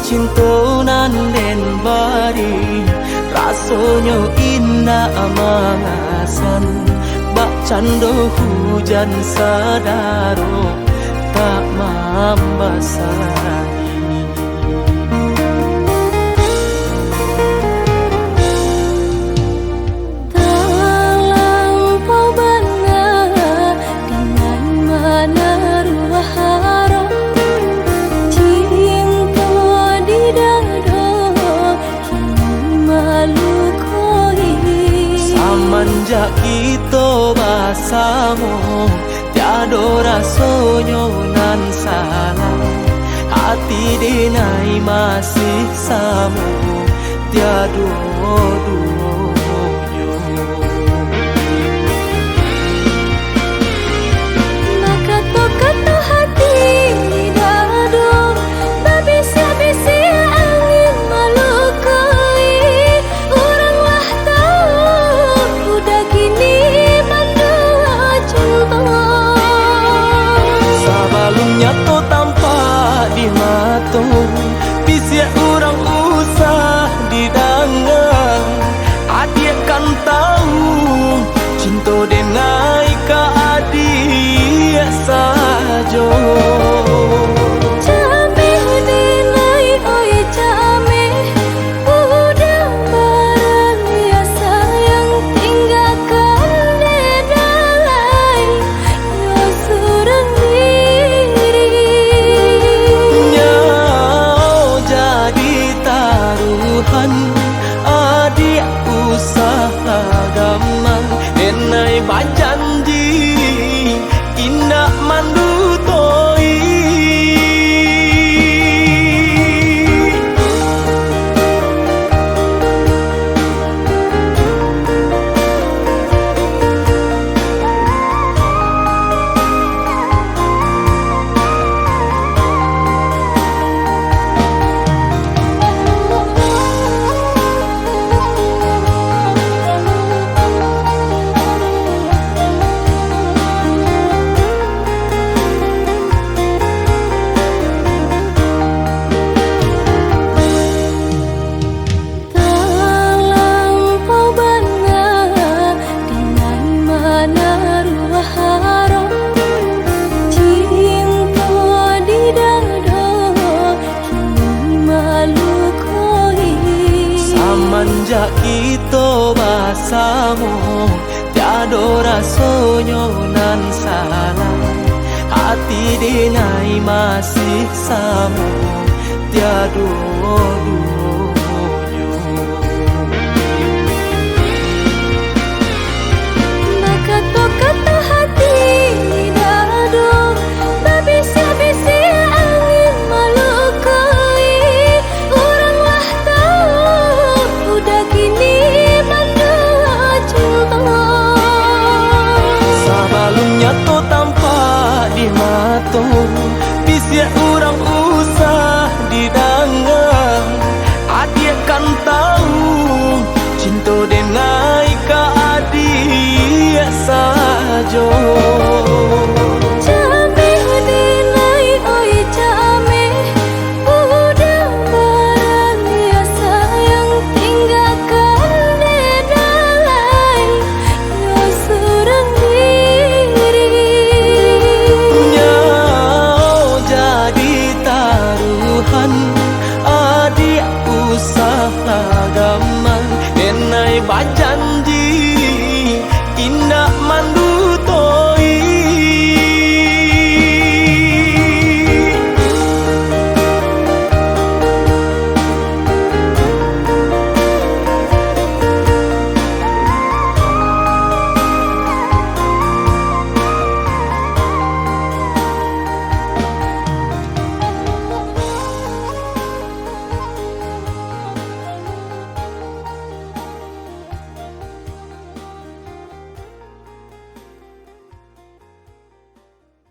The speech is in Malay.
cinta nan den bari rasanya indah mangasan bak cando hujan sadaro tak mambasahi. Semenjak kita bersama tiada rasanya nan salah hati denai masih sama tiada duanya. Maka kata hati dado berbisi-bisi angin melukai orang lah tahu udah kini mandua cinta. Sebelumnya to tampak di mata bisik orang usah didengar adik kan tahu cinta denai ke adik saja. Adik usaha gaman denai bajanji indah mandu toi. Semenjak kita bersama tiada rasanya nan salah hati denai masih sama tiada duanya. Maka kata hati dado berbisi-bisi angin melukai orang lah tahu udah kini mandua cinta. Sebelumnya to tampak di mata